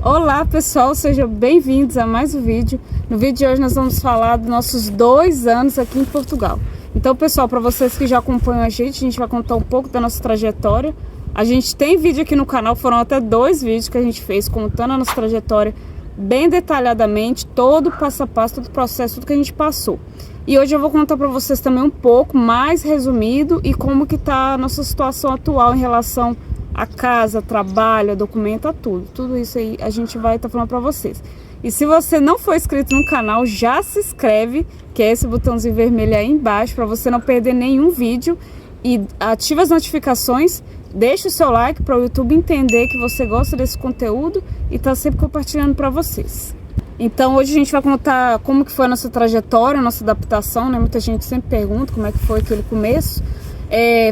Olá pessoal, sejam bem-vindos a mais um vídeo. No vídeo de hoje nós vamos falar dos nossos 2 anos aqui em Portugal. Então pessoal, para vocês que já acompanham a gente vai contar um pouco da nossa trajetória. A gente tem vídeo aqui no canal, foram até 2 vídeos que a gente fez contando a nossa trajetória bem detalhadamente, todo o passo a passo, todo o processo, tudo que a gente passou. E hoje eu vou contar para vocês também um pouco mais resumido e como que tá a nossa situação atual em relação a casa, trabalho, documento, tudo isso aí a gente vai estar falando para vocês. E se você não for inscrito no canal, já se inscreve, que é esse botãozinho vermelho aí embaixo, para você não perder nenhum vídeo, e ativa as notificações, deixa o seu like para o YouTube entender que você gosta desse conteúdo e tá sempre compartilhando para vocês. Então hoje a gente vai contar como que foi a nossa trajetória, a nossa adaptação, né? Muita gente sempre pergunta como é que foi aquele começo.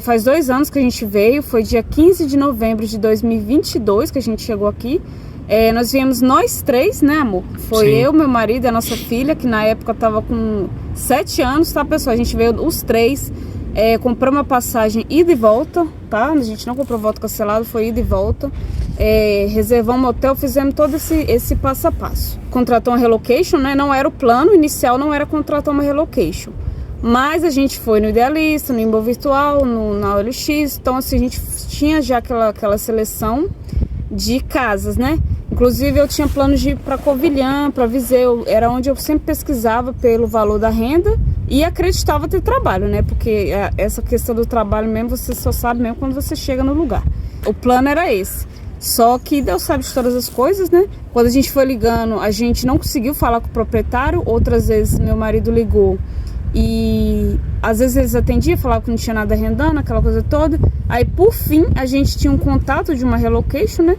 Faz 2 anos que a gente veio, foi dia 15 de novembro de 2022 que a gente chegou aqui. Nós viemos nós 3, né, amor? Foi Sim. Eu, meu marido e a nossa filha, que na época tava com 7 anos, tá, pessoal? A gente veio os 3, compramos uma passagem ida e volta, tá? A gente não comprou volta cancelado, foi ida e volta. Reservamos um hotel, fizemos todo esse passo a passo. Contratou uma relocation, né? Não era o plano inicial, não era contratar uma relocation. Mas a gente foi no Idealista, no Imbo Virtual, na OLX, então assim, a gente tinha já aquela seleção de casas, né? Inclusive eu tinha planos de ir para Covilhã, para Viseu, era onde eu sempre pesquisava pelo valor da renda e acreditava ter trabalho, né? Porque essa questão do trabalho mesmo, você só sabe mesmo quando você chega no lugar. O plano era esse. Só que Deus sabe de todas as coisas, né? Quando a gente foi ligando, a gente não conseguiu falar com o proprietário, outras vezes meu marido ligou e às vezes eles atendiam, falavam que não tinha nada arrendando, aquela coisa toda. Aí por fim a gente tinha um contato de uma relocation, né?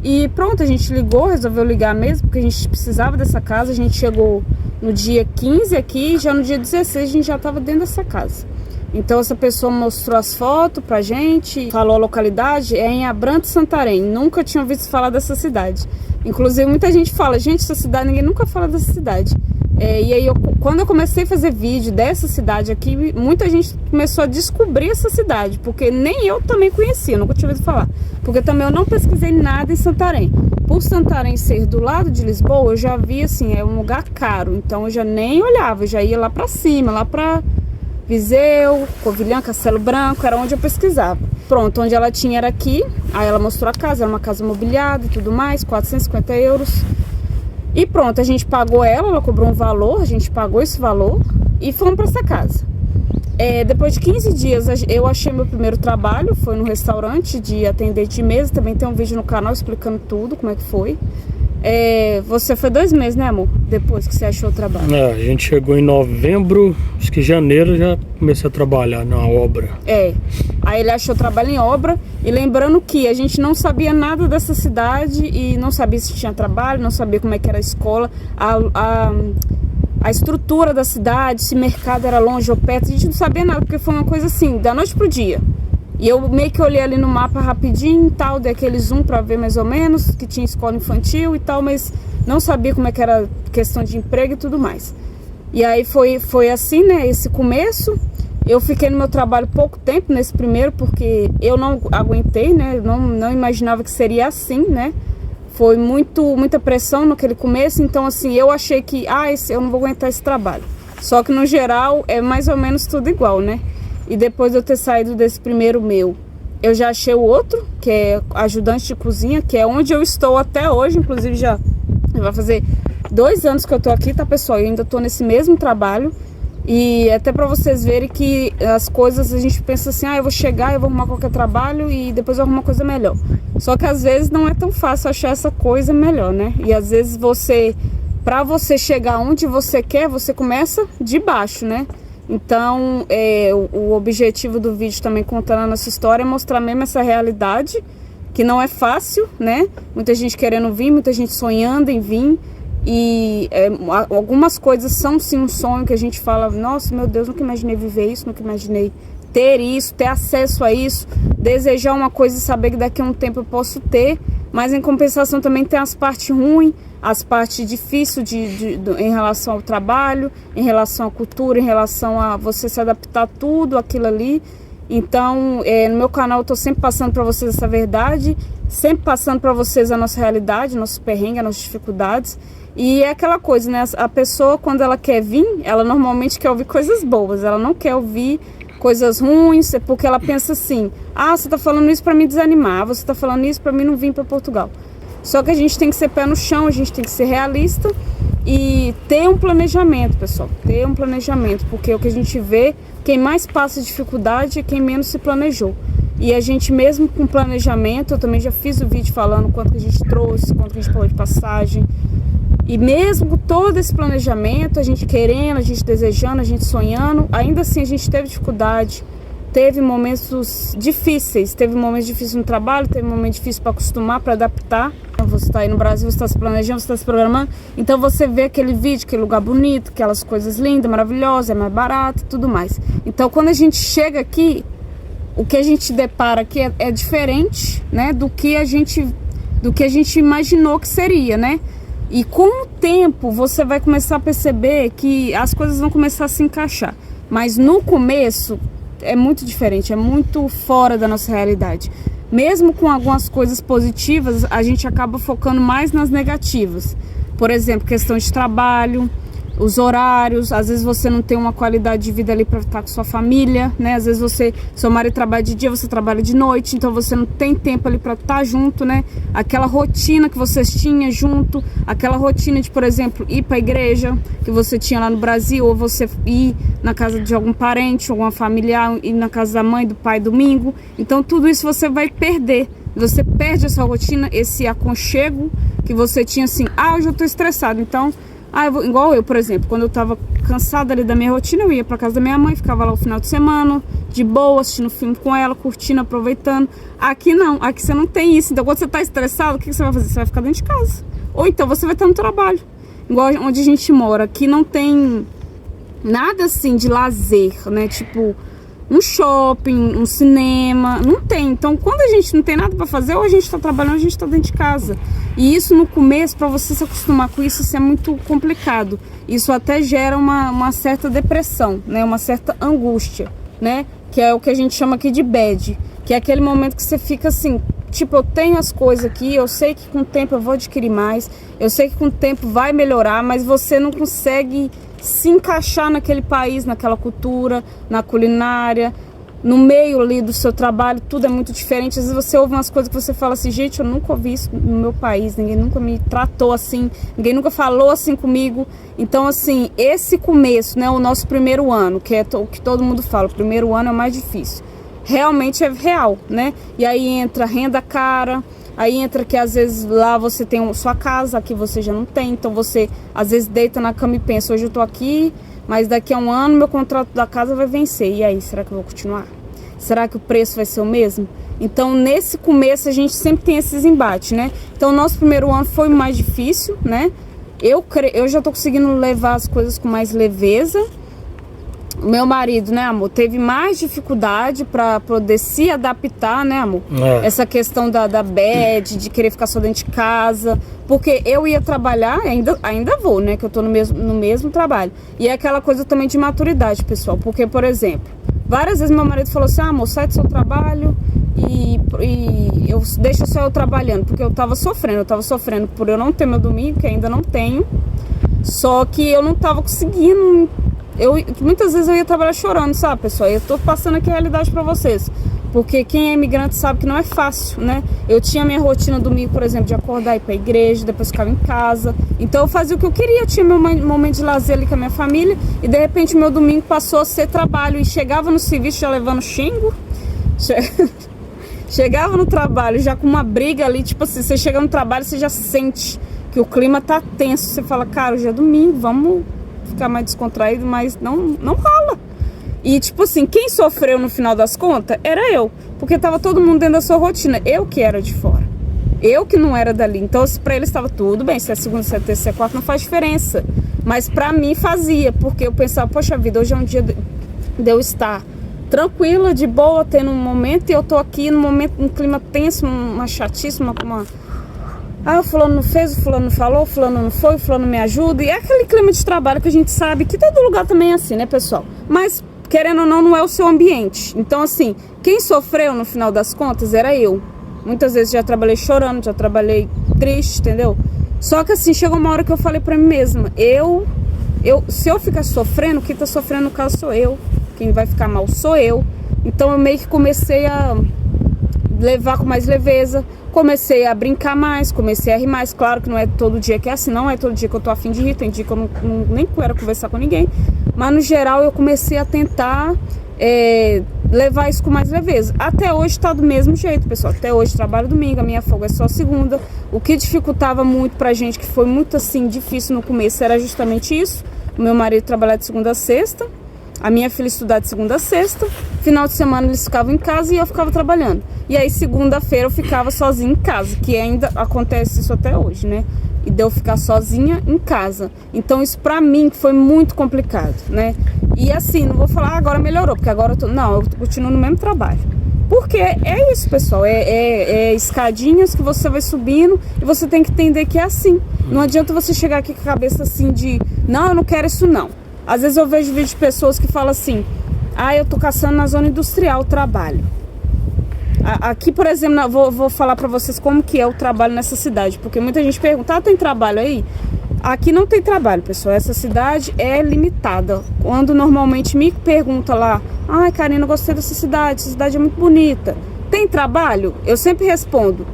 E pronto, a gente ligou, resolveu ligar mesmo, porque a gente precisava dessa casa. A gente chegou no dia 15 aqui e já no dia 16 a gente já estava dentro dessa casa. Então essa pessoa mostrou as fotos pra gente, falou a localidade, é em Abrantes, Santarém. Nunca tinha ouvido falar dessa cidade. Inclusive muita gente fala, gente, essa cidade, ninguém nunca fala dessa cidade. E aí quando eu comecei a fazer vídeo dessa cidade aqui, muita gente começou a descobrir essa cidade, porque nem eu também conhecia, nunca tinha ouvido falar. Porque também eu não pesquisei nada em Santarém. Por Santarém ser do lado de Lisboa, eu já vi assim, é um lugar caro, então eu já nem olhava, eu já ia lá pra cima, lá pra Viseu, Covilhã, Castelo Branco, era onde eu pesquisava. Pronto, onde ela tinha era aqui, aí ela mostrou a casa, era uma casa mobiliada e tudo mais, 450 euros. E pronto, a gente pagou ela cobrou um valor, a gente pagou esse valor e fomos para essa casa. Depois de 15 dias eu achei meu primeiro trabalho, foi no restaurante de atendente de mesa, também tem um vídeo no canal explicando tudo, como é que foi. Você foi 2 meses, né, amor? Depois que você achou o trabalho. A gente chegou em novembro, acho que em janeiro já comecei a trabalhar na obra. Aí ele achou trabalho em obra, e lembrando que a gente não sabia nada dessa cidade e não sabia se tinha trabalho, não sabia como é que era a escola, a estrutura da cidade, se mercado era longe ou perto, a gente não sabia nada, porque foi uma coisa assim, da noite pro dia. E eu meio que olhei ali no mapa rapidinho e tal, dei aquele zoom pra ver mais ou menos, que tinha escola infantil e tal, mas não sabia como é que era questão de emprego e tudo mais. E aí foi assim, né, esse começo. Eu fiquei no meu trabalho pouco tempo nesse primeiro, porque eu não aguentei, né, não imaginava que seria assim, né. Foi muita pressão naquele começo, então assim, eu achei que, eu não vou aguentar esse trabalho. Só que no geral é mais ou menos tudo igual, né. E depois de eu ter saído desse primeiro meu, eu já achei o outro, que é ajudante de cozinha, que é onde eu estou até hoje. Inclusive já vai fazer 2 anos que eu tô aqui, tá, pessoal? Eu ainda tô nesse mesmo trabalho. E até pra vocês verem que as coisas, a gente pensa assim, eu vou chegar, eu vou arrumar qualquer trabalho e depois eu arrumo uma coisa melhor. Só que às vezes não é tão fácil achar essa coisa melhor, né? E às vezes pra você chegar onde você quer, você começa de baixo, né? Então, o objetivo do vídeo também contando a nossa história é mostrar mesmo essa realidade, que não é fácil, né? Muita gente querendo vir, muita gente sonhando em vir. E algumas coisas são sim um sonho que a gente fala, nossa, meu Deus, nunca imaginei viver isso, nunca imaginei ter isso, ter acesso a isso, desejar uma coisa e saber que daqui a um tempo eu posso ter. Mas em compensação também tem as partes ruins, as partes difíceis em relação ao trabalho, em relação à cultura, em relação a você se adaptar a tudo aquilo ali. Então, no meu canal eu tô sempre passando para vocês essa verdade. sempre passando para vocês a nossa realidade, nossos perrengues, as nossas dificuldades. E é aquela coisa, né? A pessoa, quando ela quer vir, ela normalmente quer ouvir coisas boas, ela não quer ouvir coisas ruins, porque ela pensa assim: ah, você tá falando isso para me desanimar, você tá falando isso para mim não vir para Portugal. Só que a gente tem que ser pé no chão, a gente tem que ser realista e ter um planejamento, pessoal, ter um planejamento, porque o que a gente vê, quem mais passa dificuldade é quem menos se planejou. E a gente mesmo com planejamento, eu também já fiz o vídeo falando quanto que a gente trouxe, quanto que a gente pagou de passagem. E mesmo com todo esse planejamento, a gente querendo, a gente desejando, a gente sonhando, ainda assim a gente teve dificuldade, teve momentos difíceis no trabalho, teve momentos difíceis para acostumar, para adaptar. Você está aí no Brasil, você está se planejando, você está se programando, então você vê aquele vídeo, aquele lugar bonito, aquelas coisas lindas, maravilhosas, é mais barato e tudo mais. Então quando a gente chega aqui, o que a gente depara aqui é diferente, né, do que a gente imaginou que seria, né? E com o tempo você vai começar a perceber que as coisas vão começar a se encaixar. Mas no começo é muito diferente, é muito fora da nossa realidade. Mesmo com algumas coisas positivas, a gente acaba focando mais nas negativas. Por exemplo, questão de trabalho, os horários, às vezes você não tem uma qualidade de vida ali para estar com sua família, né? Às vezes seu marido trabalha de dia, você trabalha de noite, então você não tem tempo ali para estar junto, né? Aquela rotina que vocês tinham junto, aquela rotina de, por exemplo, ir para a igreja que você tinha lá no Brasil, ou você ir na casa de algum parente, alguma familiar, ir na casa da mãe, do pai, domingo. Então tudo isso você vai perder. Você perde essa rotina, esse aconchego que você tinha assim: ah, hoje eu tô estressado, então igual eu, por exemplo, quando eu tava cansada ali da minha rotina, eu ia pra casa da minha mãe, ficava lá o final de semana, de boa, assistindo filme com ela, curtindo, aproveitando. Aqui não, aqui você não tem isso. Então quando você tá estressado, o que você vai fazer? Você vai ficar dentro de casa. Ou então você vai estar no trabalho. Igual onde a gente mora, aqui não tem nada assim de lazer, né? Tipo, um shopping, um cinema, não tem. Então quando a gente não tem nada pra fazer, ou a gente tá trabalhando, ou a gente tá dentro de casa. E isso no começo, para você se acostumar com isso é muito complicado. Isso até gera uma certa depressão, né? Uma certa angústia, né? Que é o que a gente chama aqui de bad. Que é aquele momento que você fica assim, tipo, eu tenho as coisas aqui, eu sei que com o tempo eu vou adquirir mais, eu sei que com o tempo vai melhorar, mas você não consegue se encaixar naquele país, naquela cultura, na culinária, no meio ali do seu trabalho, tudo é muito diferente. Às vezes você ouve umas coisas que você fala assim: gente, eu nunca ouvi isso no meu país, ninguém nunca me tratou assim, ninguém nunca falou assim comigo. Então assim, esse começo, né, o nosso primeiro ano, que é o que todo mundo fala, o primeiro ano é o mais difícil, realmente é real, né? E aí entra renda cara, aí entra que às vezes lá você tem sua casa, aqui você já não tem, então você às vezes deita na cama e pensa: hoje eu tô aqui, mas daqui a um ano meu contrato da casa vai vencer, e aí, será que eu vou continuar? Será que o preço vai ser o mesmo? Então nesse começo a gente sempre tem esses embates, né? Então o nosso primeiro ano foi mais difícil, né? Eu já tô conseguindo levar as coisas com mais leveza. O meu marido, né, amor, teve mais dificuldade para poder se adaptar, né, amor? Essa questão da bad, de querer ficar só dentro de casa. Porque eu ia trabalhar, ainda vou, né, que eu tô no mesmo trabalho. E é aquela coisa também de maturidade, pessoal. Porque, por exemplo, várias vezes meu marido falou assim: ah, amor, sai do seu trabalho e eu deixo só eu trabalhando. Porque eu tava sofrendo por eu não ter meu domingo, que ainda não tenho. Só que eu não tava conseguindo. Muitas vezes eu ia trabalhar chorando, sabe, pessoal? Eu tô passando aqui a realidade pra vocês, porque quem é imigrante sabe que não é fácil, né? Eu tinha minha rotina domingo, por exemplo, de acordar e ir pra igreja, depois ficava em casa. Então eu fazia o que eu queria, eu tinha meu momento de lazer ali com a minha família. E de repente meu domingo passou a ser trabalho. E chegava no serviço já levando xingo. Chegava no trabalho já com uma briga ali, tipo assim, você chega no trabalho, você já sente que o clima tá tenso. Você fala: cara, hoje é domingo, vamos ficar mais descontraído, mas não rola. E tipo assim, quem sofreu no final das contas era eu, porque tava todo mundo dentro da sua rotina, eu que era de fora, eu que não era dali. Então pra eles estava tudo bem, se é segunda, se é terça, se é quarta, não faz diferença, mas pra mim fazia, porque eu pensava: poxa vida, hoje é um dia de eu estar tranquila, de boa, tendo um momento, e eu tô aqui num momento, um clima tenso, uma chatice, uma ah, o fulano não fez, o fulano não falou, o fulano não foi, o fulano me ajuda. E é aquele clima de trabalho que a gente sabe que todo lugar também é assim, né, pessoal? Mas, querendo ou não, não é o seu ambiente. Então, assim, quem sofreu no final das contas era eu. Muitas vezes já trabalhei chorando, já trabalhei triste, entendeu? Só que assim, chegou uma hora que eu falei pra mim mesma, se eu ficar sofrendo, quem tá sofrendo no caso sou eu. Quem vai ficar mal sou eu. Então eu meio que comecei a levar com mais leveza, comecei a brincar mais, comecei a rir mais. Claro que não é todo dia que é assim, não é todo dia que eu tô afim de rir, tem dia que eu nem quero conversar com ninguém. Mas no geral eu comecei a tentar levar isso com mais leveza. Até hoje tá do mesmo jeito, pessoal. Até hoje trabalho domingo, a minha folga é só segunda. O que dificultava muito pra gente, que foi muito assim difícil no começo, era justamente isso. O meu marido trabalhava de segunda a sexta, a minha filha estudava de segunda a sexta. Final de semana eles ficavam em casa e eu ficava trabalhando. E aí segunda-feira eu ficava sozinha em casa, que ainda acontece isso até hoje, né? E de eu ficar sozinha em casa. Então isso pra mim foi muito complicado, né? E assim, não vou falar agora melhorou, porque agora eu continuo no mesmo trabalho. Porque é isso, pessoal, escadinhas que você vai subindo e você tem que entender que é assim. Não adianta você chegar aqui com a cabeça assim de, não, eu não quero isso não. Às vezes eu vejo vídeos de pessoas que falam assim, eu tô caçando na zona industrial o trabalho. Aqui, por exemplo, vou falar pra vocês como que é o trabalho nessa cidade, porque muita gente pergunta, tem trabalho aí? Aqui não tem trabalho, pessoal, essa cidade é limitada. Quando normalmente me pergunta lá, Karina, eu gostei dessa cidade, essa cidade é muito bonita, tem trabalho? Eu sempre respondo,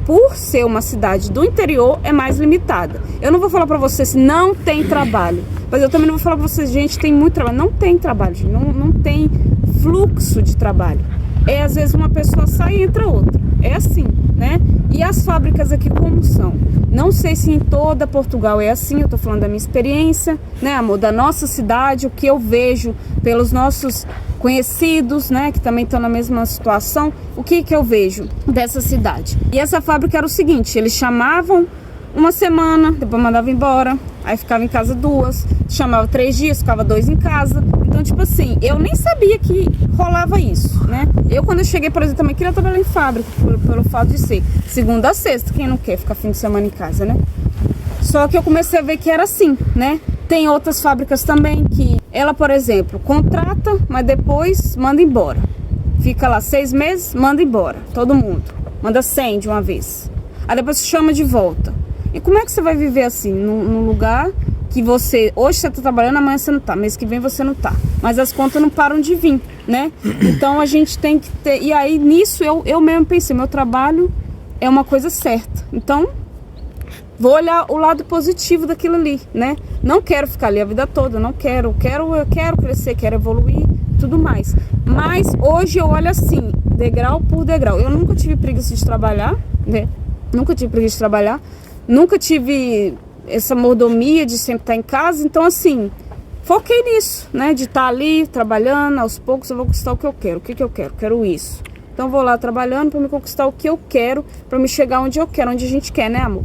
por ser uma cidade do interior, é mais limitada. Eu não vou falar pra vocês se não tem trabalho, mas eu também não vou falar pra vocês, gente, tem muito trabalho. Não tem trabalho, gente, não tem fluxo de trabalho. Às vezes uma pessoa sai e entra outra. É assim, né? E as fábricas aqui como são? Não sei se em toda Portugal é assim, eu tô falando da minha experiência, né, amor? Da nossa cidade, o que eu vejo pelos nossos conhecidos, né, que também estão na mesma situação, o que eu vejo dessa cidade. E essa fábrica era o seguinte, eles chamavam uma semana, depois mandavam embora, aí ficava em casa 2, chamava 3 dias, ficava 2 em casa. Então, tipo assim, eu nem sabia que rolava isso, né? Eu, quando eu cheguei, por exemplo, também queria trabalhar em fábrica, pelo fato de ser segunda a sexta, quem não quer ficar fim de semana em casa, né? Só que eu comecei a ver que era assim, né? Tem outras fábricas também que ela, por exemplo, contrata, mas depois manda embora. Fica lá 6 meses, manda embora, todo mundo. Manda 100 de uma vez. Aí depois se chama de volta. E como é que você vai viver assim, num lugar que hoje você tá trabalhando, amanhã você não tá, mês que vem você não tá. Mas as contas não param de vir, né? Então a gente tem que ter... E aí nisso eu mesmo pensei, meu trabalho é uma coisa certa. Então vou olhar o lado positivo daquilo ali, né? Não quero ficar ali a vida toda, não quero. Eu quero crescer, quero evoluir, tudo mais. Mas hoje eu olho assim, degrau por degrau. Eu nunca tive preguiça de trabalhar, né? Nunca tive essa mordomia de sempre estar em casa. Então assim, foquei nisso, né? De estar ali, trabalhando, aos poucos eu vou conquistar o que eu quero. O que eu quero? Quero isso. Então vou lá trabalhando para me conquistar o que eu quero, para me chegar onde eu quero, onde a gente quer, né, amor?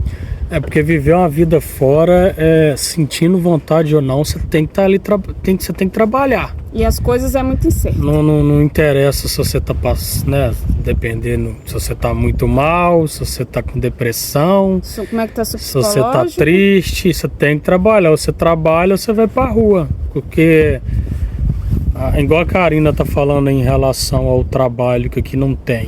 Porque viver uma vida fora, sentindo vontade ou não, você tem que estar ali, você tem que trabalhar. E as coisas é muito incerto. Não interessa se você tá passando, né? Dependendo, se você tá muito mal, se você tá com depressão, como é que tá seu se você tá triste, você tem que trabalhar. Ou você trabalha ou você vai pra rua. Porque, igual a Karina tá falando em relação ao trabalho que aqui não tem.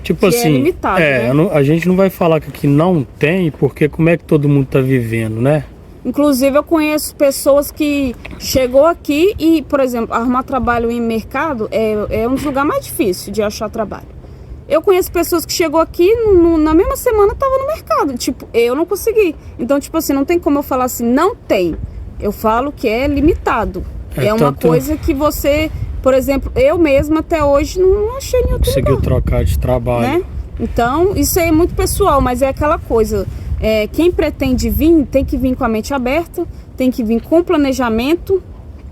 Tipo que assim, é limitado, né? A gente não vai falar que aqui não tem, porque como é que todo mundo tá vivendo, né? Inclusive eu conheço pessoas que chegou aqui e, por exemplo, arrumar trabalho em mercado é um dos lugares mais difíceis de achar trabalho. Eu conheço pessoas que chegou aqui na mesma semana tava no mercado, tipo, eu não consegui. Então, tipo assim, não tem como eu falar assim, não tem. Eu falo que é limitado. É uma coisa que você... Por exemplo, eu mesma até hoje não achei nenhum lugar. Conseguiu trocar de trabalho. Né? Então, isso aí é muito pessoal, mas é aquela coisa. Quem pretende vir, tem que vir com a mente aberta, tem que vir com planejamento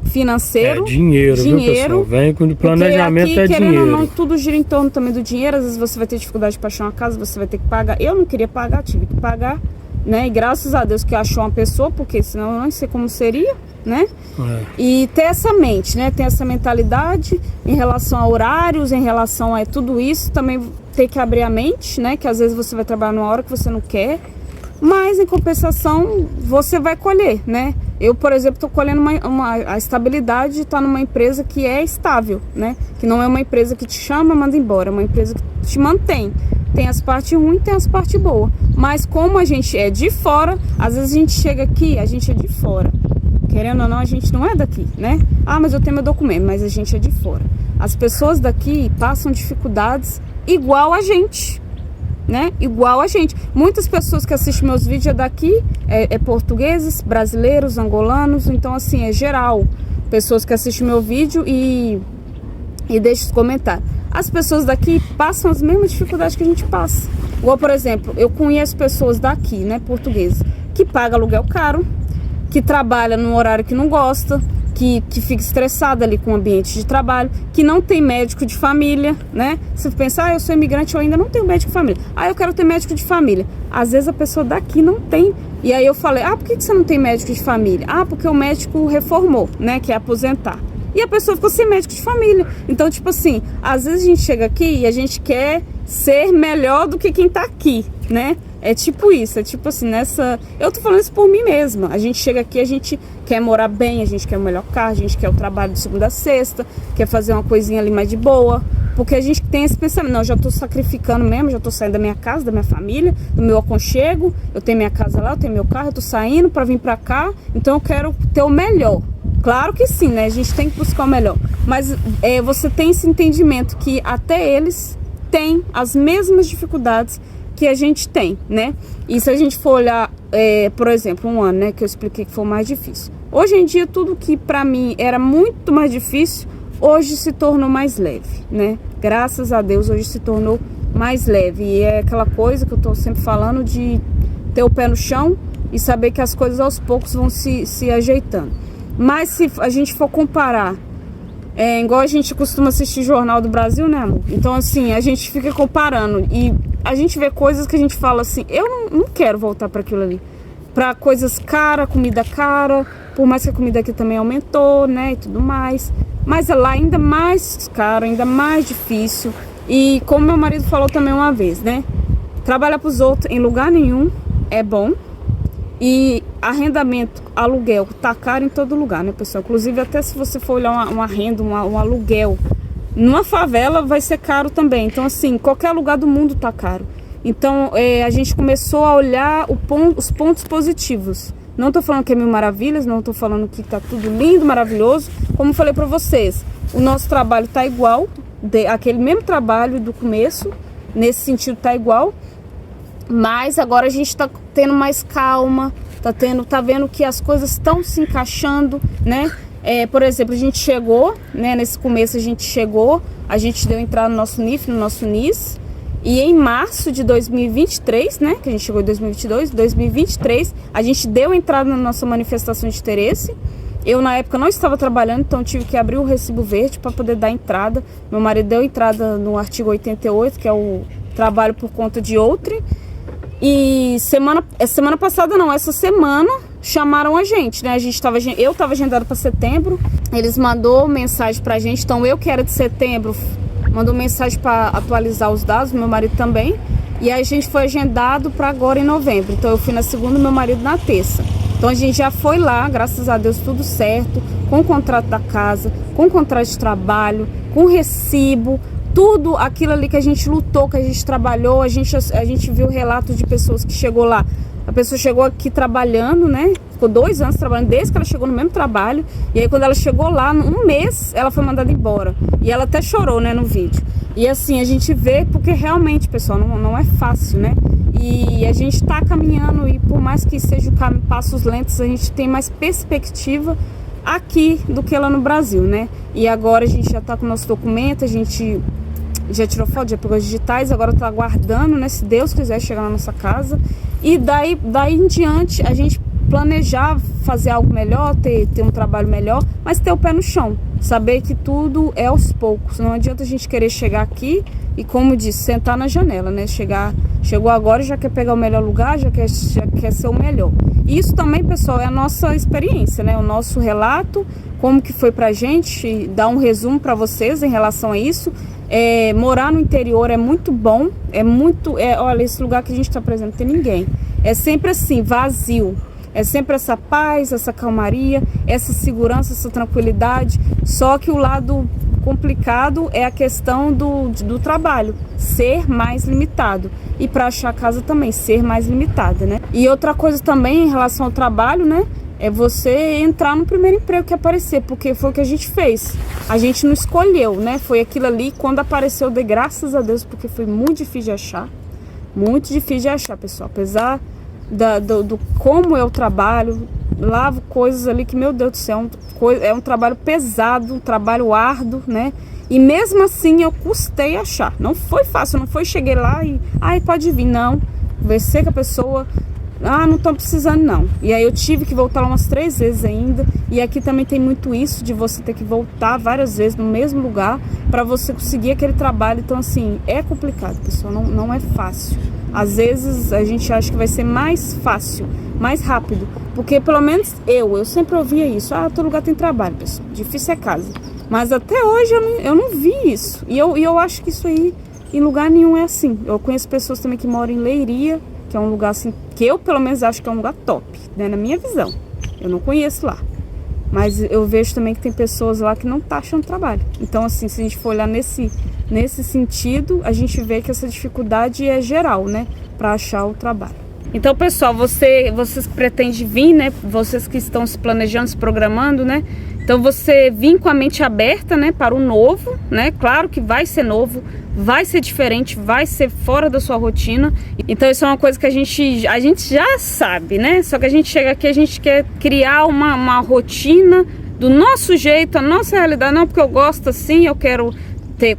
financeiro. Dinheiro, viu, pessoal? Vem com planejamento, porque aqui, dinheiro. Não, tudo gira em torno também do dinheiro. Às vezes você vai ter dificuldade para achar uma casa, você vai ter que pagar. Eu não queria pagar, tive que pagar, né? E graças a Deus que achou uma pessoa, porque senão eu não sei como seria, né? E ter essa mente, né? Ter essa mentalidade em relação a horários, em relação a tudo isso, também ter que abrir a mente, né? Que às vezes você vai trabalhar numa hora que você não quer, mas em compensação você vai colher, né? Eu, por exemplo, estou colhendo a estabilidade de estar numa empresa que é estável, né? Que não é uma empresa que te chama, manda embora, é uma empresa que te mantém. Tem as partes ruins, tem as partes boas. Mas como a gente é de fora, às vezes a gente chega aqui, a gente é de fora. Querendo ou não, a gente não é daqui, né? Ah, mas eu tenho meu documento, mas a gente é de fora. As pessoas daqui passam dificuldades igual a gente, né? Igual a gente. Muitas pessoas que assistem meus vídeos é daqui, é portugueses, brasileiros, angolanos, então assim, é geral. Pessoas que assistem meu vídeo e deixam os comentários. As pessoas daqui passam as mesmas dificuldades que a gente passa. Igual, por exemplo, eu conheço pessoas daqui, né, portugueses, que pagam aluguel caro, que trabalha num horário que não gosta, que fica estressada ali com o ambiente de trabalho, que não tem médico de família, né? Você pensa, eu sou imigrante, eu ainda não tenho médico de família. Eu quero ter médico de família. Às vezes a pessoa daqui não tem. E aí eu falei, por que você não tem médico de família? Porque o médico reformou, né? Que é aposentar. E a pessoa ficou sem médico de família. Então, tipo assim, às vezes a gente chega aqui e a gente quer ser melhor do que quem tá aqui, né? É tipo isso, é tipo assim, eu tô falando isso por mim mesma. A gente chega aqui, a gente quer morar bem, a gente quer o melhor carro, a gente quer o trabalho de segunda a sexta, quer fazer uma coisinha ali mais de boa. Porque a gente tem esse pensamento, não, eu já tô sacrificando mesmo, já tô saindo da minha casa, da minha família, do meu aconchego, eu tenho minha casa lá, eu tenho meu carro, eu tô saindo pra vir pra cá, então eu quero ter o melhor. Claro que sim, né? A gente tem que buscar o melhor. Mas você tem esse entendimento que até eles têm as mesmas dificuldades que a gente tem, né? E se a gente for olhar, por exemplo, um ano, né? Que eu expliquei que foi o mais difícil. Hoje em dia, tudo que pra mim era muito mais difícil, hoje se tornou mais leve, né? Graças a Deus, hoje se tornou mais leve. E é aquela coisa que eu tô sempre falando de ter o pé no chão e saber que as coisas aos poucos vão se ajeitando. Mas se a gente for comparar, igual a gente costuma assistir Jornal do Brasil, né, amor? Então, assim, a gente fica comparando e a gente vê coisas que a gente fala assim, eu não quero voltar para aquilo ali. Para coisas caras, comida cara, por mais que a comida aqui também aumentou, né, e tudo mais. Mas é lá ainda mais caro, ainda mais difícil. E como meu marido falou também uma vez, né, trabalhar para os outros em lugar nenhum é bom. E arrendamento, aluguel, tá caro em todo lugar, né, pessoal? Inclusive, até se você for olhar um arrendo, um aluguel, numa favela vai ser caro também. Então, assim, qualquer lugar do mundo tá caro. Então, a gente começou a olhar os pontos positivos. Não tô falando que é mil maravilhas, não tô falando que tá tudo lindo, maravilhoso. Como eu falei pra vocês, o nosso trabalho tá igual, aquele mesmo trabalho do começo, nesse sentido tá igual. Mas agora a gente tá tendo mais calma, tá vendo que as coisas estão se encaixando, né? Por exemplo, a gente chegou, né? Nesse começo a gente deu entrada no nosso NIF, no nosso NIS. E em março de 2023, né? Que a gente chegou em 2023, a gente deu entrada na nossa manifestação de interesse. Eu, na época, não estava trabalhando, então tive que abrir o recibo verde para poder dar entrada. Meu marido deu entrada no artigo 88, que é o trabalho por conta de outrem. E semana passada não, essa semana chamaram a gente, né? Eu estava agendada para setembro, eles mandou mensagem pra gente, então eu que era de setembro, mandou mensagem para atualizar os dados, meu marido também, e aí a gente foi agendado para agora em novembro, então eu fui na segunda, meu marido na terça. Então a gente já foi lá, graças a Deus, tudo certo, com o contrato da casa, com o contrato de trabalho, com recibo, tudo aquilo ali que a gente lutou, que a gente trabalhou, a gente viu relatos de pessoas que chegou lá. A pessoa chegou aqui trabalhando, né? Ficou 2 anos trabalhando, desde que ela chegou no mesmo trabalho. E aí quando ela chegou lá, um mês, ela foi mandada embora. E ela até chorou, né, no vídeo. E assim, a gente vê, porque realmente, pessoal, não é fácil, né? E a gente tá caminhando e por mais que sejam passos lentos, a gente tem mais perspectiva aqui do que lá no Brasil, né? E agora a gente já tá com o nosso documento, a gente já tirou foto, já pegou as digitais, agora tá aguardando, né? Se Deus quiser chegar na nossa casa. E daí em diante a gente planejar fazer algo melhor, ter um trabalho melhor, mas ter o pé no chão. Saber que tudo é aos poucos. Não adianta a gente querer chegar aqui e, como disse, sentar na janela, né? Chegou agora e já quer pegar o melhor lugar, já quer ser o melhor. E isso também, pessoal, é a nossa experiência, né? O nosso relato, como que foi pra gente, dar um resumo pra vocês em relação a isso. Morar no interior é muito bom, olha, esse lugar que a gente tá, por exemplo, não tem ninguém. É sempre assim, vazio. É sempre essa paz, essa calmaria, essa segurança, essa tranquilidade. Só que o lado complicado é a questão do trabalho ser mais limitado, e para achar casa também ser mais limitada, né? E outra coisa também em relação ao trabalho, né, é você entrar no primeiro emprego que aparecer, porque foi o que a gente fez. A gente não escolheu, né? Foi aquilo ali, quando apareceu, eu dei graças a Deus, porque foi muito difícil de achar. Muito difícil de achar, pessoal. Apesar do como eu trabalho, lavo coisas ali que, meu Deus do céu, é um trabalho pesado, um trabalho árduo, né? E mesmo assim eu custei achar. Não foi fácil, não foi cheguei lá e pode vir, não. Conversei com a pessoa, não estão precisando não. E aí eu tive que voltar umas 3 vezes ainda. E aqui também tem muito isso de você ter que voltar várias vezes no mesmo lugar para você conseguir aquele trabalho. Então assim, é complicado, pessoal, não é fácil. Às vezes a gente acha que vai ser mais fácil, mais rápido, porque pelo menos eu sempre ouvia isso. Todo lugar tem trabalho, pessoal, difícil é casa. Mas até hoje eu não vi isso. E eu acho que isso aí em lugar nenhum é assim. Eu conheço pessoas também que moram em Leiria, que é um lugar assim, que eu pelo menos acho que é um lugar top, né, na minha visão. Eu não conheço lá, mas eu vejo também que tem pessoas lá que não tá achando trabalho. Então assim, se a gente for olhar nesse sentido, a gente vê que essa dificuldade é geral, né, para achar o trabalho. Então, pessoal, vocês que pretendem vir, né, vocês que estão se planejando, se programando, né, então você vir com a mente aberta, né, para o novo, né, claro que vai ser novo, vai ser diferente, vai ser fora da sua rotina. Então isso é uma coisa que a gente já sabe, né, só que a gente chega aqui, a gente quer criar uma rotina do nosso jeito, a nossa realidade, não porque eu gosto assim, eu quero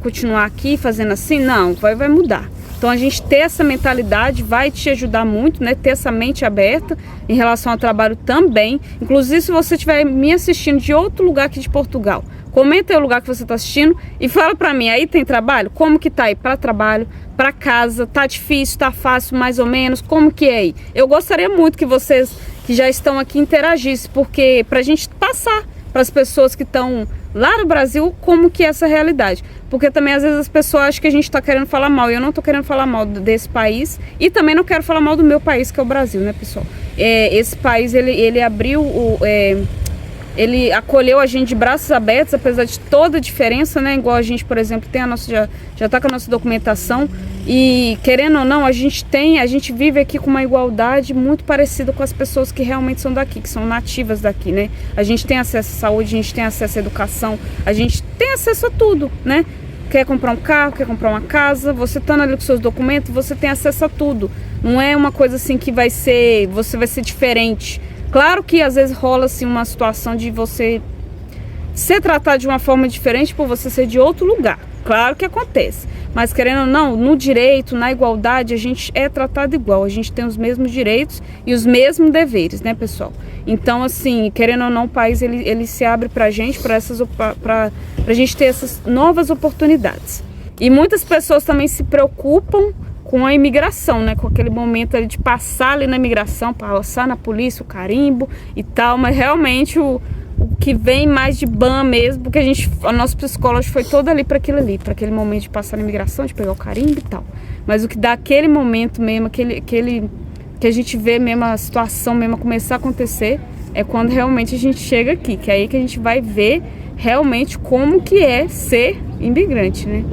continuar aqui fazendo assim, não, vai mudar. Então a gente ter essa mentalidade vai te ajudar muito, né? Ter essa mente aberta em relação ao trabalho também. Inclusive, se você estiver me assistindo de outro lugar aqui de Portugal, comenta aí o lugar que você está assistindo e fala pra mim, aí tem trabalho? Como que tá aí para trabalho, para casa? Tá difícil, tá fácil, mais ou menos? Como que é aí? Eu gostaria muito que vocês que já estão aqui interagissem, porque pra gente passar para as pessoas que estão lá no Brasil como que é essa realidade. Porque também às vezes as pessoas acham que a gente está querendo falar mal, e eu não estou querendo falar mal desse país, e também não quero falar mal do meu país, que é o Brasil, né, pessoal? Esse país, ele abriu, ele acolheu a gente de braços abertos, apesar de toda a diferença, né? Igual a gente, por exemplo, tem a nossa, já tá com a nossa documentação, e querendo ou não, a gente vive aqui com uma igualdade muito parecida com as pessoas que realmente são daqui, que são nativas daqui, né? A gente tem acesso à saúde, a gente tem acesso à educação, a gente tem acesso a tudo, né? Quer comprar um carro, quer comprar uma casa, você estando ali com seus documentos, você tem acesso a tudo. Não é uma coisa assim que você vai ser diferente. Claro que às vezes rola assim uma situação de você ser tratado de uma forma diferente por você ser de outro lugar. Claro que acontece, mas querendo ou não, no direito, na igualdade, a gente é tratado igual, a gente tem os mesmos direitos e os mesmos deveres, né, pessoal? Então, assim, querendo ou não, o país ele se abre pra gente, pra gente ter essas novas oportunidades. E muitas pessoas também se preocupam com a imigração, né, com aquele momento ali de passar ali na imigração, passar na polícia, o carimbo e tal, mas realmente o que vem mais de ban mesmo, porque a nossa psicóloga foi toda ali para aquele momento de passar na imigração, de pegar o carimbo e tal. Mas o que dá aquele momento mesmo, que a gente vê mesmo a situação mesmo começar a acontecer, é quando realmente a gente chega aqui, que é aí que a gente vai ver realmente como que é ser imigrante, né?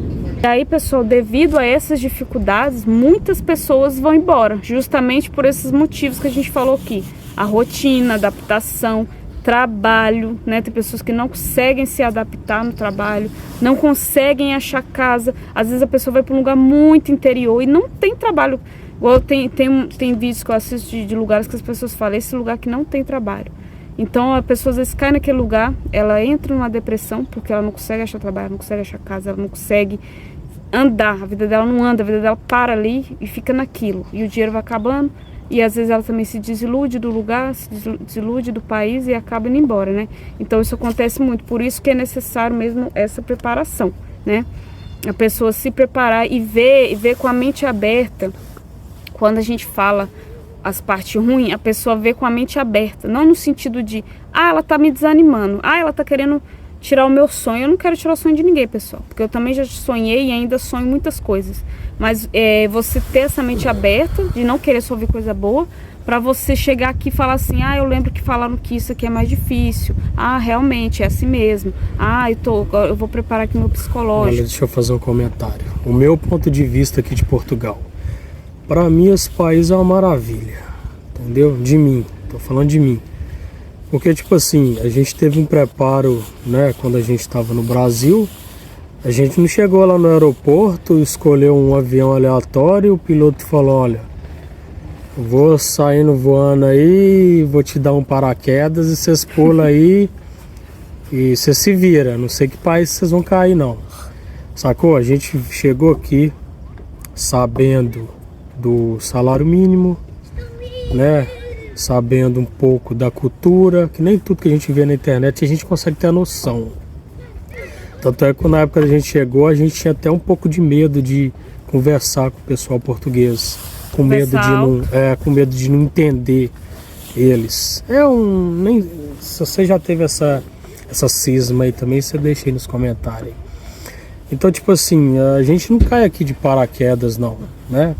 E aí, pessoal, devido a essas dificuldades, muitas pessoas vão embora, justamente por esses motivos que a gente falou aqui. A rotina, a adaptação, trabalho, né? Tem pessoas que não conseguem se adaptar no trabalho, não conseguem achar casa. Às vezes a pessoa vai para um lugar muito interior e não tem trabalho. Igual tem vídeos que eu assisto de lugares que as pessoas falam, esse lugar que não tem trabalho. Então a pessoa às vezes cai naquele lugar, ela entra numa depressão porque ela não consegue achar trabalho, não consegue achar casa, ela não consegue andar, a vida dela não anda, a vida dela para ali e fica naquilo. E o dinheiro vai acabando. E às vezes ela também se desilude do lugar, se desilude do país e acaba indo embora, né? Então isso acontece muito, por isso que é necessário mesmo essa preparação, né? A pessoa se preparar e ver com a mente aberta. Quando a gente fala as partes ruins, a pessoa vê com a mente aberta, não no sentido de, ela tá me desanimando, ela tá querendo tirar o meu sonho. Eu não quero tirar o sonho de ninguém, pessoal, porque eu também já sonhei e ainda sonho muitas coisas. Mas você ter essa mente aberta, de não querer só ouvir coisa boa, para você chegar aqui e falar assim, eu lembro que falaram que isso aqui é mais difícil. Realmente, é assim mesmo. Eu vou preparar aqui meu psicológico. Olha, deixa eu fazer um comentário. O meu ponto de vista aqui de Portugal. Para mim, esse país é uma maravilha. Entendeu? De mim. Tô falando de mim. Porque, tipo assim, a gente teve um preparo, né, quando a gente estava no Brasil. A gente não chegou lá no aeroporto, escolheu um avião aleatório e o piloto falou, olha, vou saindo voando aí, vou te dar um paraquedas e vocês pulam aí e você se vira. Não sei que país vocês vão cair não. Sacou? A gente chegou aqui sabendo do salário mínimo, né? Sabendo um pouco da cultura, que nem tudo que a gente vê na internet a gente consegue ter a noção. Tanto é que na época que a gente chegou, a gente tinha até um pouco de medo de conversar com o pessoal português. Com medo de não entender eles. Se você já teve essa cisma aí também, você deixa aí nos comentários. Então, tipo assim, a gente não cai aqui de paraquedas não, né?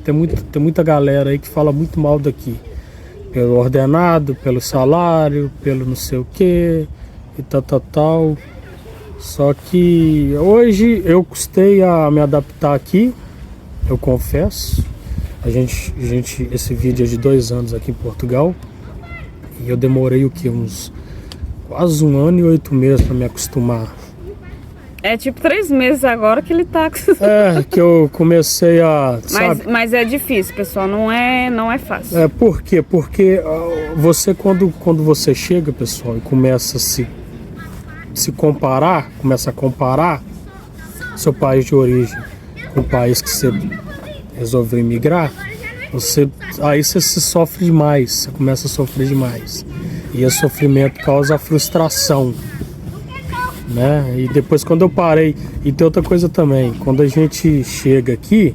Tem muita galera aí que fala muito mal daqui. Pelo ordenado, pelo salário, pelo não sei o que e tal. Só que hoje eu custei a me adaptar aqui, eu confesso. Esse vídeo é de 2 anos aqui em Portugal. E eu demorei uns quase 1 ano e 8 meses para me acostumar. É tipo 3 meses agora que ele tá... que eu comecei a... Mas é difícil, pessoal, não é fácil. Por quê? Porque você, quando você chega, pessoal, e começa a se comparar, começa a comparar seu país de origem com o país que você resolveu emigrar, aí você se sofre demais, você começa a sofrer demais. E esse sofrimento causa a frustração, né? E depois quando eu parei, e tem outra coisa também, quando a gente chega aqui,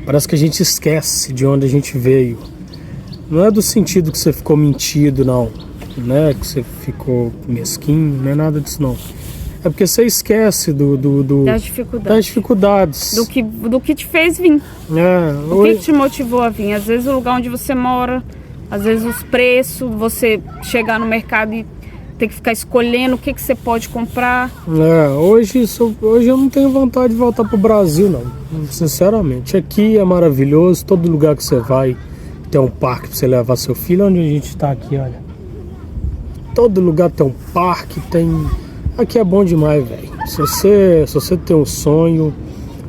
parece que a gente esquece de onde a gente veio. Não é do sentido que você ficou mentido, não, né? Que você ficou mesquinho, não é nada disso não. É porque você esquece das dificuldades. Do que te fez vir. O que te motivou a vir? Às vezes o lugar onde você mora, às vezes os preços, você chegar no mercado e ter que ficar escolhendo o que você pode comprar. Hoje eu não tenho vontade de voltar pro Brasil, não. Sinceramente. Aqui é maravilhoso, todo lugar que você vai tem um parque pra você levar seu filho. Onde a gente tá aqui, olha. Todo lugar tem um parque, Aqui é bom demais, velho. Se você tem um sonho,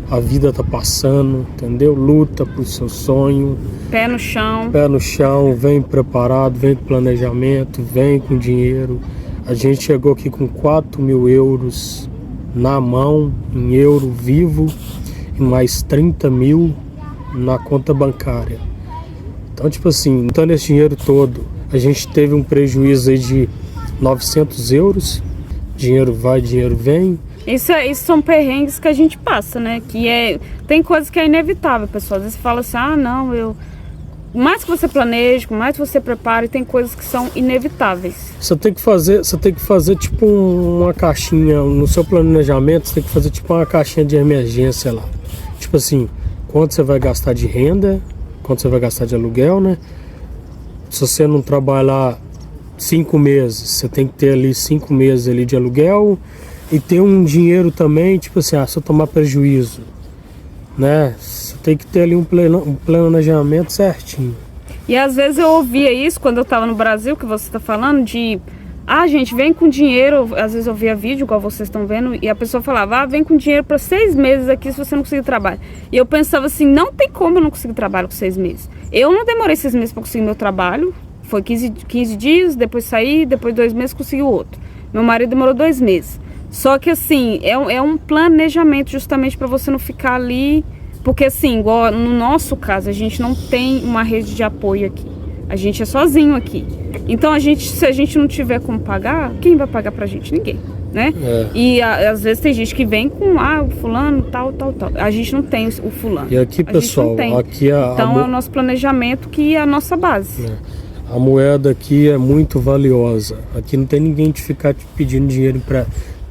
a vida tá passando, entendeu? Luta pro seu sonho. Pé no chão. Pé no chão, vem preparado, vem com planejamento, vem com dinheiro. A gente chegou aqui com 4.000 euros na mão, em euro vivo, e mais 30.000 na conta bancária. Então, tipo assim, então esse dinheiro todo, a gente teve um prejuízo aí de 900 euros. Dinheiro vai, dinheiro vem. Isso são perrengues que a gente passa, né? Tem coisas que é inevitável, pessoal. Às vezes você fala assim, mais que você planeje, mais que você prepare, tem coisas que são inevitáveis. Você tem que fazer tipo uma caixinha, no seu planejamento, você tem que fazer tipo uma caixinha de emergência lá. Tipo assim, quanto você vai gastar de renda, quanto você vai gastar de aluguel, né? Se você não trabalhar 5 meses, você tem que ter ali 5 meses ali de aluguel e ter um dinheiro também, tipo assim, se eu tomar prejuízo, né? Você tem que ter ali um planejamento certinho. E às vezes eu ouvia isso quando eu tava no Brasil, que você tá falando de... gente, vem com dinheiro. Às vezes eu via vídeo, igual vocês estão vendo, e a pessoa falava, vem com dinheiro para 6 meses aqui se você não conseguir trabalho. E eu pensava assim, não tem como eu não conseguir trabalho com 6 meses. Eu não demorei 6 meses para conseguir meu trabalho. Foi 15 dias, depois saí, depois 2 meses consegui o outro. Meu marido demorou 2 meses. Só que assim, é um planejamento justamente para você não ficar ali. Porque assim, igual no nosso caso, a gente não tem uma rede de apoio aqui. A gente é sozinho aqui. Então se a gente não tiver como pagar, quem vai pagar pra gente? Ninguém, né? E às vezes tem gente que vem com, o fulano, tal. A gente não tem o fulano. E aqui, pessoal, aqui então é o nosso planejamento que é a nossa base. A moeda aqui é muito valiosa. Aqui não tem ninguém te ficar te pedindo dinheiro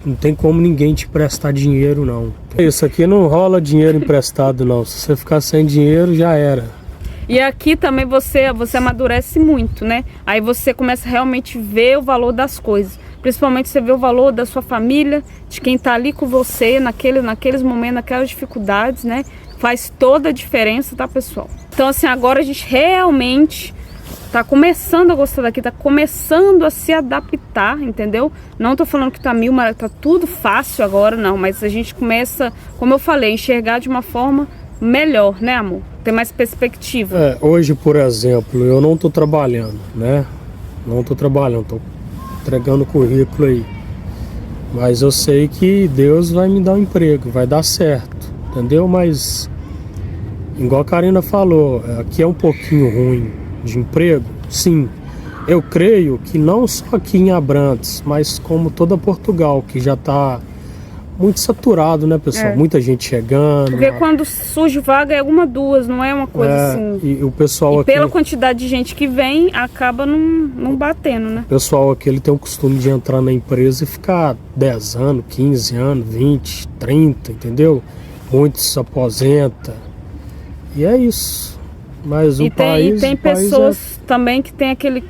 não tem como ninguém te prestar dinheiro, não. Isso aqui não rola dinheiro emprestado, não. Se você ficar sem dinheiro, já era. E aqui também você amadurece muito, né? Aí você começa a realmente ver o valor das coisas. Principalmente você vê o valor da sua família, de quem tá ali com você naqueles momentos, naquelas dificuldades, né? Faz toda a diferença, tá, pessoal? Então, assim, agora a gente realmente tá começando a gostar daqui, tá começando a se adaptar, entendeu? Não tô falando que tá tá tudo fácil agora, não. Mas a gente começa, como eu falei, a enxergar de uma forma melhor, né, amor? Ter mais perspectiva. Hoje, por exemplo, eu não tô trabalhando, né? Não tô trabalhando, tô entregando currículo aí. Mas eu sei que Deus vai me dar um emprego, vai dar certo, entendeu? Mas, igual a Karina falou, aqui é um pouquinho ruim de emprego, sim. Eu creio que não só aqui em Abrantes, mas como toda Portugal, que já tá muito saturado, né, pessoal? Muita gente chegando. Porque quando surge vaga é uma, duas, não é uma coisa assim. E o pessoal aqui, pela quantidade de gente que vem, acaba não batendo, né? o pessoal aqui, ele tem o costume de entrar na empresa e ficar 10 anos, 15 anos, 20, 30, entendeu? Muitos se aposentam. E é isso. Mas o país... tem pessoas também que tem aquele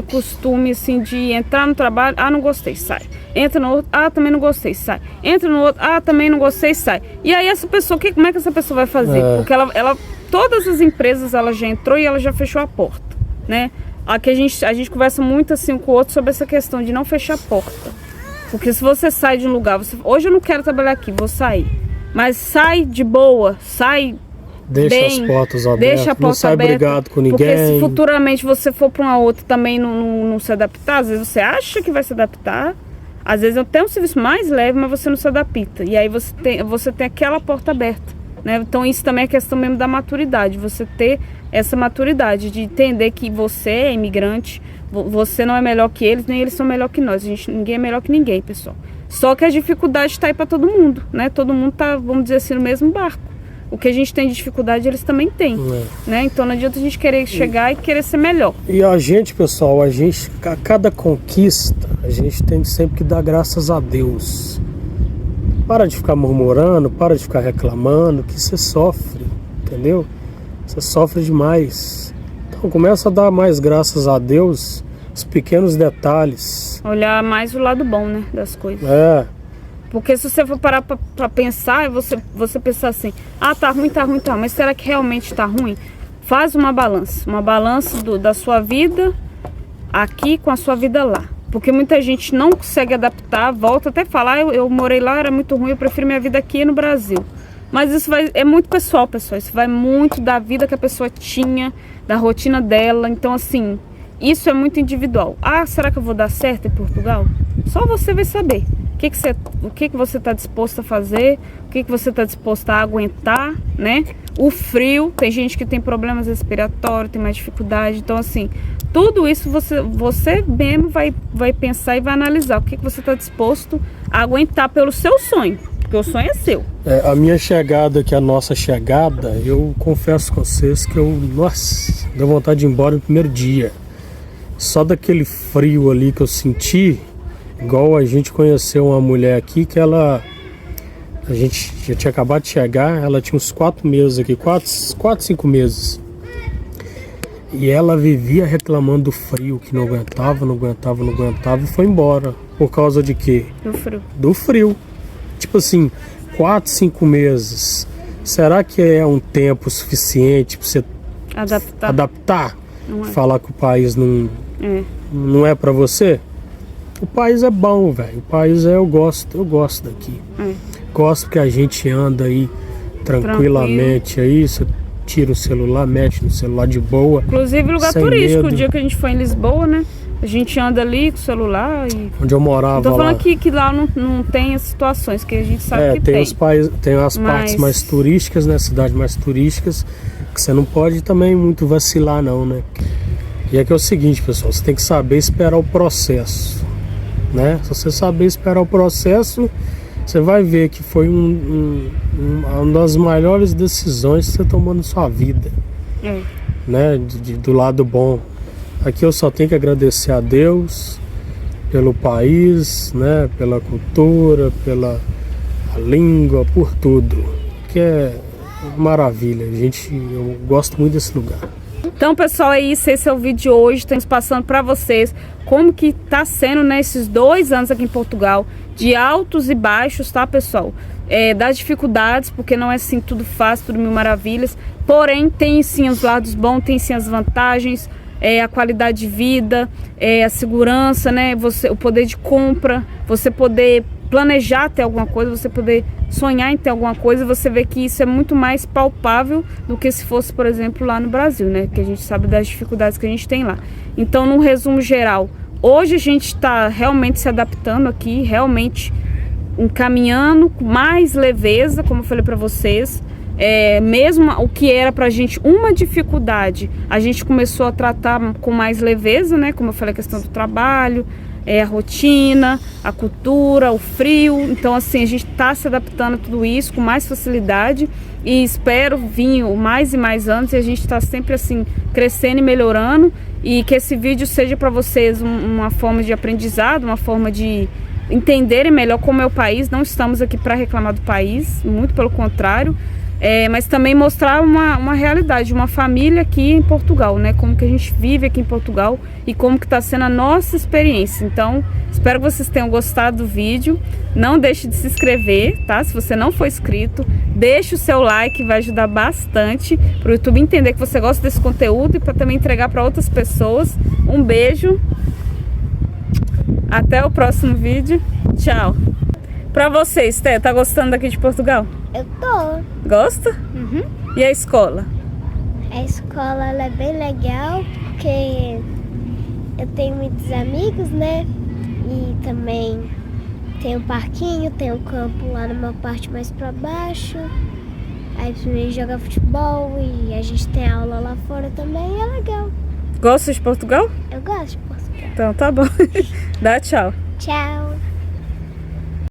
costume, assim, de entrar no trabalho, não gostei, sai. Entra no outro, também não gostei, sai. Entra no outro, também não gostei, sai. E aí essa pessoa, como é que essa pessoa vai fazer? Porque ela todas as empresas, ela já entrou e ela já fechou a porta, né? Aqui a gente conversa muito assim com o outro sobre essa questão de não fechar a porta. Porque se você sai de um lugar, hoje eu não quero trabalhar aqui, vou sair. Mas sai de boa, sai... Deixa as portas abertas, não sai brigado com ninguém. Porque se futuramente você for para uma outra também não se adaptar, às vezes você acha que vai se adaptar, às vezes até um serviço mais leve, mas você não se adapta. E aí você tem aquela porta aberta, né? Então isso também é questão mesmo da maturidade, você ter essa maturidade de entender que você é imigrante, você não é melhor que eles, nem eles são melhor que nós. Ninguém é melhor que ninguém, pessoal. Só que a dificuldade está aí para todo mundo, né? Todo mundo tá, vamos dizer assim, no mesmo barco. O que a gente tem de dificuldade, eles também têm, né? Então não adianta a gente querer chegar e querer ser melhor. E a gente, pessoal, a cada conquista, a gente tem sempre que dar graças a Deus. Para de ficar murmurando, para de ficar reclamando, que você sofre, entendeu? Você sofre demais. Então começa a dar mais graças a Deus, os pequenos detalhes. Olhar mais o lado bom, né, das coisas. Porque se você for parar pra pensar, você pensar assim, tá ruim, mas será que realmente tá ruim? Faz uma balança da sua vida aqui com a sua vida lá. Porque muita gente não consegue adaptar, volta até falar, eu morei lá, era muito ruim, eu prefiro minha vida aqui no Brasil. Mas isso é muito pessoal, isso vai muito da vida que a pessoa tinha, da rotina dela, então assim, isso é muito individual. Será que eu vou dar certo em Portugal? Só você vai saber. O que você está disposto a fazer, o que você está disposto a aguentar, né? O frio, tem gente que tem problemas respiratórios, tem mais dificuldade, então assim, tudo isso você mesmo vai pensar e vai analisar o que você está disposto a aguentar pelo seu sonho, porque o sonho é seu. A minha chegada, que é a nossa chegada, eu confesso com vocês que nossa, deu vontade de ir embora no primeiro dia. Só daquele frio ali que eu senti. Igual a gente conheceu uma mulher aqui que a gente já tinha acabado de chegar, ela tinha uns 4 meses aqui, 5 meses. E ela vivia reclamando do frio, que não aguentava e foi embora. Por causa de quê? Do frio. Tipo assim, 4, 5 meses. Será que é um tempo suficiente para você adaptar? Não é. Falar que o país não é para você? O país é bom, velho. O país eu gosto daqui. Gosto que a gente anda aí tranquilamente aí, você tira o celular, mete no celular de boa. Inclusive lugar turístico, o dia que a gente foi em Lisboa, né? A gente anda ali com o celular e... Onde eu morava. Tô falando que lá não tem as situações, que a gente sabe que tem. Tem as partes mais turísticas, né? Cidades mais turísticas, que você não pode também muito vacilar não, né? E é que é o seguinte, pessoal, você tem que saber esperar o processo. Né? Se você saber esperar o processo, você vai ver que foi uma das maiores decisões que você tomou na sua vida, né? Do lado bom. Aqui eu só tenho que agradecer a Deus pelo país, né? Pela cultura, pela língua, por tudo, que é maravilha. Eu gosto muito desse lugar. Então, pessoal, é isso. Esse é o vídeo de hoje. Estamos passando para vocês como que tá sendo, né, esses 2 anos aqui em Portugal, de altos e baixos, tá, pessoal? Das dificuldades, porque não é assim tudo fácil, tudo mil maravilhas. Porém, tem sim os lados bons, tem sim as vantagens, a qualidade de vida, a segurança, né? O poder de compra, você poder planejar ter alguma coisa, você poder sonhar em ter alguma coisa, você vê que isso é muito mais palpável do que se fosse, por exemplo, lá no Brasil, né? Que a gente sabe das dificuldades que a gente tem lá. Então, num resumo geral, hoje a gente está realmente se adaptando aqui, realmente encaminhando com mais leveza, como eu falei para vocês. Mesmo o que era pra gente uma dificuldade, a gente começou a tratar com mais leveza, né? Como eu falei, a questão do trabalho, a rotina, a cultura, o frio. Então, assim, a gente tá se adaptando a tudo isso com mais facilidade e espero vir mais e mais anos, e a gente tá sempre assim crescendo e melhorando, e que esse vídeo seja para vocês uma forma de aprendizado, uma forma de entenderem melhor como é o país. Não estamos aqui para reclamar do país, muito pelo contrário, mas também mostrar uma realidade, uma família aqui em Portugal, né? Como que a gente vive aqui em Portugal e como que está sendo a nossa experiência. Então, espero que vocês tenham gostado do vídeo. Não deixe de se inscrever, tá? Se você não for inscrito, deixe o seu like, vai ajudar bastante para o YouTube entender que você gosta desse conteúdo e para também entregar para outras pessoas. Um beijo. Até o próximo vídeo. Tchau. Pra você, Esté, tá gostando daqui de Portugal? Eu tô. Gosta? Uhum. E a escola? A escola ela é bem legal, porque eu tenho muitos amigos, né? E também tem um parquinho, tem um campo lá numa parte mais pra baixo. Aí a gente joga futebol e a gente tem aula lá fora também, é legal. Gosta de Portugal? Eu gosto de Portugal. Então tá bom. Dá tchau. Tchau.